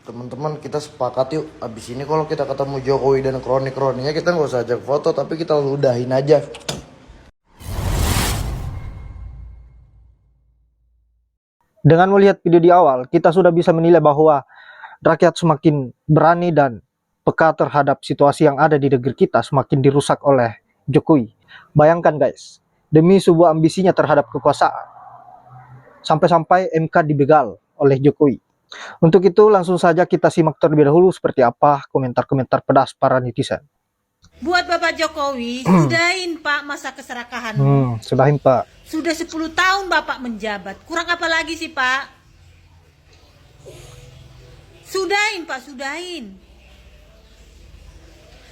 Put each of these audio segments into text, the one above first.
Teman-teman, kita sepakat yuk. Abis ini kalau kita ketemu Jokowi dan kroni-kroninya, kita nggak usah ajak foto, tapi kita ludahin aja. Dengan melihat video di awal, kita sudah bisa menilai bahwa rakyat semakin berani dan peka terhadap situasi yang ada di negeri kita semakin dirusak oleh Jokowi. Bayangkan guys, demi sebuah ambisinya terhadap kekuasaan, sampai-sampai MK dibegal oleh Jokowi. Untuk itu langsung saja kita simak terlebih dahulu seperti apa komentar-komentar pedas para netizen. Buat Bapak Jokowi, sudahin Pak masa keserakahan. Sudahin Pak. Sudah 10 tahun Bapak menjabat. Kurang apa lagi sih Pak? Sudahin Pak, sudahin.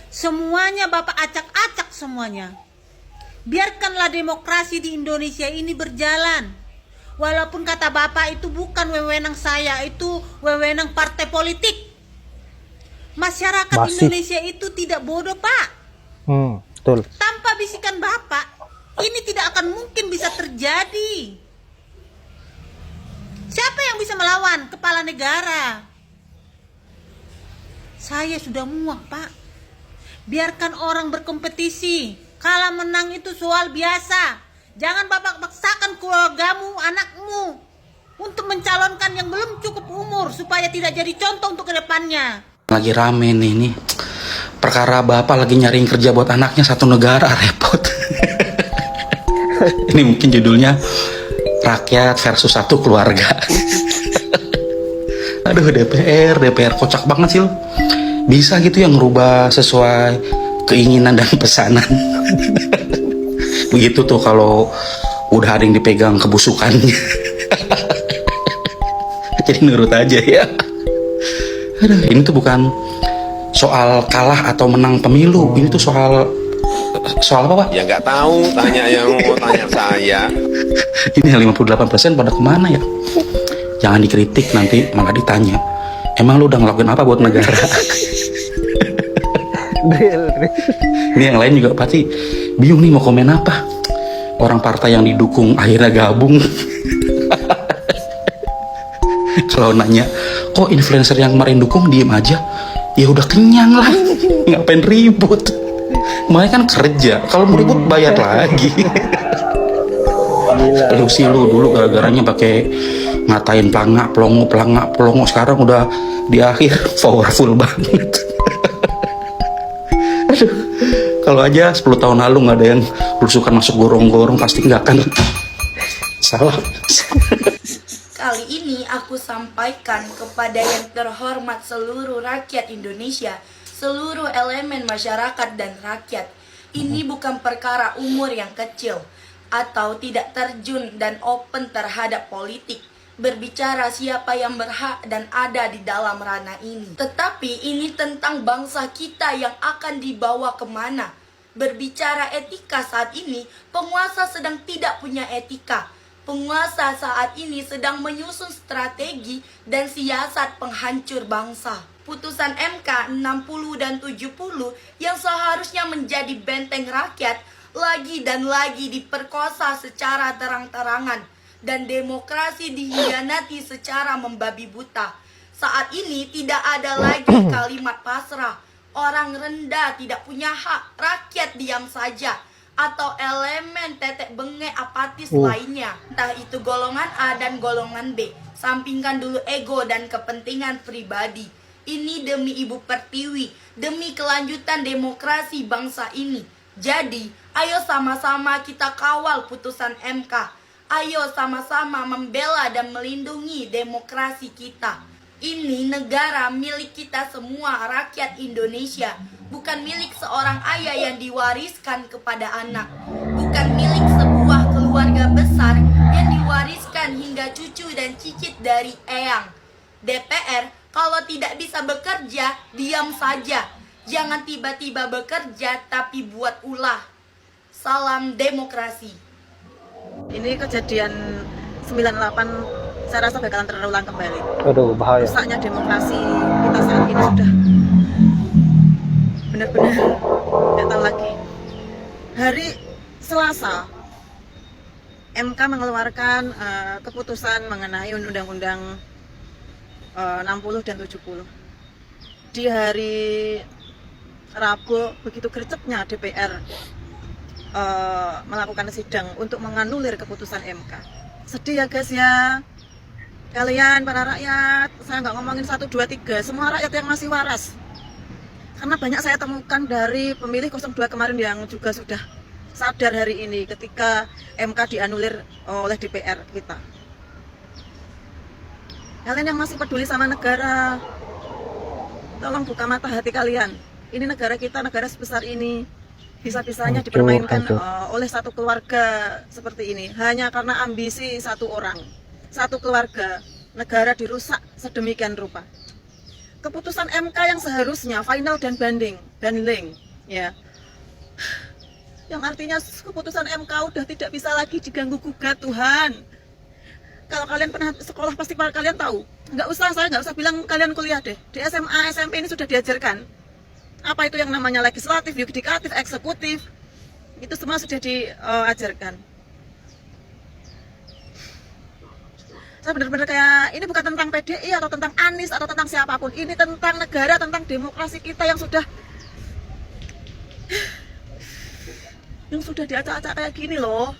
Semuanya Bapak acak-acak semuanya. Biarkanlah demokrasi di Indonesia ini berjalan. Walaupun kata Bapak itu bukan wewenang saya, itu wewenang partai politik. Masyarakat Indonesia itu tidak bodoh Pak. Betul. Tanpa bisikan Bapak, ini tidak akan mungkin bisa terjadi. Siapa yang bisa melawan kepala negara? Saya sudah muak Pak. Biarkan orang berkompetisi. Kalah menang itu soal biasa. Jangan Bapak paksakan keluargamu, anakmu untuk mencalonkan yang belum cukup umur supaya tidak jadi contoh untuk kedepannya. Lagi rame nih perkara bapak lagi nyariin kerja buat anaknya satu negara, repot. Ini mungkin judulnya rakyat versus satu keluarga. Aduh, DPR kocak banget sih lo. Bisa gitu yang ngerubah sesuai keinginan dan pesanan. Begitu tuh kalau udah ada yang dipegang kebusukannya. Jadi nurut aja ya. Aduh, ini tuh bukan soal kalah atau menang pemilu, ini tuh soal apa Pak? Ya nggak tahu, tanya yang mau tanya saya. Ini yang 58% pada kemana ya? Jangan dikritik nanti malah ditanya, emang lu udah ngelakuin apa buat negara? Ini yang lain juga pasti bingung nih mau komen apa. Orang partai yang didukung akhirnya gabung. Kalau nanya, kok influencer yang kemarin dukung diem aja? Ya udah kenyang lah, ngapain ribut? Makanya kan kerja, kalau mau ribut bayar lagi. Lu sih lu dulu gara-garanya pakai ngatain pelongo, sekarang udah di akhir powerful banget. Aduh, kalau aja 10 tahun lalu nggak ada yang belusukan masuk gorong-gorong, pasti nggak akan salah. Kali ini aku sampaikan kepada yang terhormat seluruh rakyat Indonesia, seluruh elemen masyarakat dan rakyat. Ini bukan perkara umur yang kecil atau tidak terjun dan open terhadap politik. Berbicara siapa yang berhak dan ada di dalam ranah ini. Tetapi ini tentang bangsa kita yang akan dibawa kemana. Berbicara etika saat ini, penguasa sedang tidak punya etika. Penguasa saat ini sedang menyusun strategi dan siasat penghancur bangsa. Putusan MK 60 dan 70 yang seharusnya menjadi benteng rakyat lagi dan lagi diperkosa secara terang-terangan dan demokrasi dihianati secara membabi buta. Saat ini tidak ada lagi kalimat pasrah. Orang rendah tidak punya hak, rakyat diam saja. Atau elemen tetek bengek apatis lainnya, entah itu golongan A dan golongan B. Sampingkan dulu ego dan kepentingan pribadi. Ini demi Ibu Pertiwi, demi kelanjutan demokrasi bangsa ini. Jadi, ayo sama-sama kita kawal putusan MK. Ayo sama-sama membela dan melindungi demokrasi kita. Ini negara milik kita semua, rakyat Indonesia. Bukan milik seorang ayah yang diwariskan kepada anak. Bukan milik sebuah keluarga besar yang diwariskan hingga cucu dan cicit dari eyang. DPR, kalau tidak bisa bekerja, diam saja. Jangan tiba-tiba bekerja tapi buat ulah. Salam demokrasi. Ini kejadian 98 saya rasa bakalan terulang kembali. Aduh, bahaya. Rusaknya demokrasi kita saat ini sudah benar-benar tidak tahu lagi. Hari Selasa, MK mengeluarkan keputusan mengenai undang-undang 60 dan 70. Di hari Rabu begitu gercepnya DPR melakukan sidang untuk menganulir keputusan MK. Sedih ya guys ya. Kalian para rakyat, saya nggak ngomongin 1, 2, 3, semua rakyat yang masih waras. Karena banyak saya temukan dari pemilih 02 kemarin yang juga sudah sadar hari ini ketika MK dianulir oleh DPR kita. Kalian yang masih peduli sama negara, tolong buka mata hati kalian. Ini negara kita, negara sebesar ini, bisa-bisanya dipermainkan oleh satu keluarga seperti ini. Hanya karena ambisi satu orang, satu keluarga, negara dirusak sedemikian rupa. Keputusan MK yang seharusnya final dan banding, ya. Yang artinya keputusan MK udah tidak bisa lagi diganggu gugat, Tuhan. Kalau kalian pernah sekolah pasti kalian tahu. Saya nggak usah bilang kalian kuliah deh. Di SMA, SMP ini sudah diajarkan apa itu yang namanya legislatif, yudikatif, eksekutif. Itu semua sudah diajarkan. Saya benar-benar kayak ini bukan tentang PDI atau tentang Anies atau tentang siapapun. Ini tentang negara, tentang demokrasi kita yang sudah diacak-acak kayak gini loh.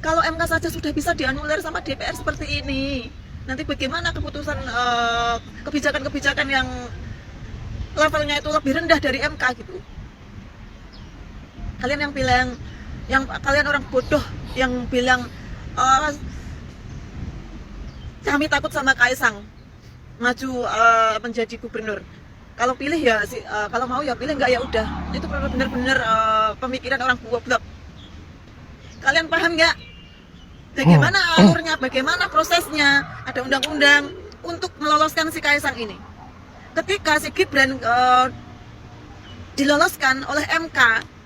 Kalau MK saja sudah bisa dianulir sama DPR seperti ini, nanti bagaimana keputusan kebijakan-kebijakan yang levelnya itu lebih rendah dari MK gitu. Kalian yang bilang, kalian orang bodoh yang bilang kami takut sama Kaisang maju menjadi gubernur. Kalau pilih ya kalau mau ya pilih, enggak ya udah. Itu benar-benar pemikiran orang goblok. Kalian paham nggak? Bagaimana alurnya, bagaimana prosesnya? Ada undang-undang untuk meloloskan si Kaisang ini. Ketika si Gibran diloloskan oleh MK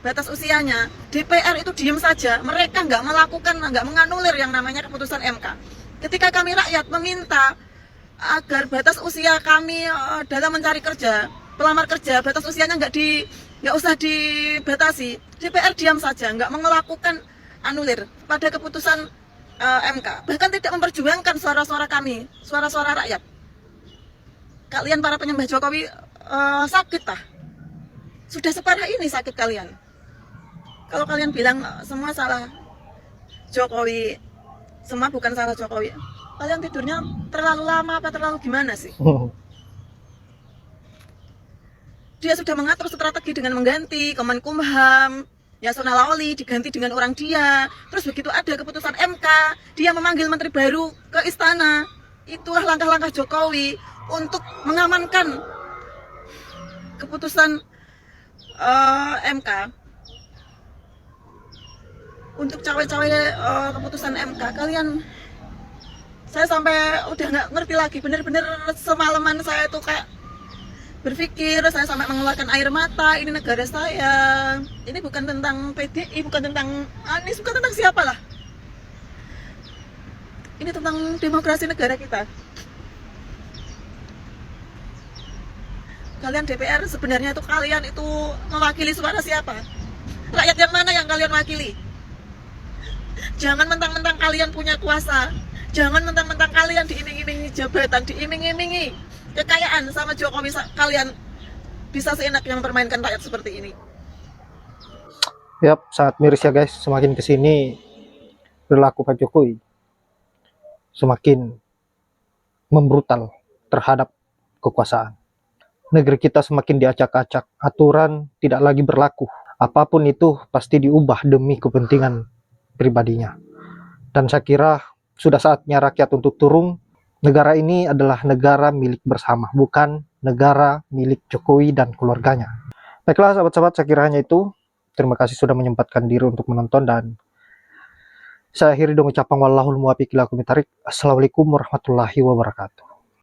batas usianya, DPR itu diam saja. Mereka nggak menganulir yang namanya keputusan MK. Ketika kami rakyat meminta agar batas usia kami dalam mencari kerja, pelamar kerja, batas usianya nggak usah dibatasi, DPR diam saja, nggak melakukan anulir pada keputusan MK, bahkan tidak memperjuangkan suara-suara kami, suara-suara rakyat. Kalian para penyembah Jokowi sakit lah, sudah separah ini sakit kalian. Kalau kalian bilang semua salah Jokowi, semua bukan salah Jokowi, kalian tidurnya terlalu lama apa terlalu gimana sih? Dia sudah mengatur strategi dengan mengganti Kemenkumham, Yasona Lawli diganti dengan orang dia. Terus begitu ada keputusan MK, dia memanggil menteri baru ke istana. Itulah langkah-langkah Jokowi untuk mengamankan keputusan MK. Untuk cawe-cawe keputusan MK, saya sampai udah nggak ngerti lagi. Bener-bener semalaman saya tuh kayak berpikir, saya sampai mengeluarkan air mata. Ini negara saya, ini bukan tentang PDI, bukan tentang Anies, bukan tentang siapalah. Ini tentang demokrasi negara kita. Kalian DPR sebenarnya itu kalian itu mewakili suara siapa? Rakyat yang mana yang kalian wakili? Jangan mentang-mentang kalian punya kuasa, jangan mentang-mentang kalian diiming-imingi jabatan, diiming-imingi kekayaan sama Jokowi, kalian bisa seenaknya mempermainkan rakyat seperti ini. Yap, sangat miris ya guys. Semakin kesini perilaku Pak Jokowi semakin membrutal terhadap kekuasaan. Negeri kita semakin diacak-acak, aturan tidak lagi berlaku. Apapun itu pasti diubah demi kepentingan pribadinya. Dan saya kira sudah saatnya rakyat untuk turun. Negara ini adalah negara milik bersama, bukan negara milik Jokowi dan keluarganya. Baiklah sahabat-sahabat, saya kira hanya itu. Terima kasih sudah menyempatkan diri untuk menonton, dan saya akhiri dengan ucapan wallahul muwaffiq ila aqwamit thoriq. Assalamualaikum warahmatullahi wabarakatuh.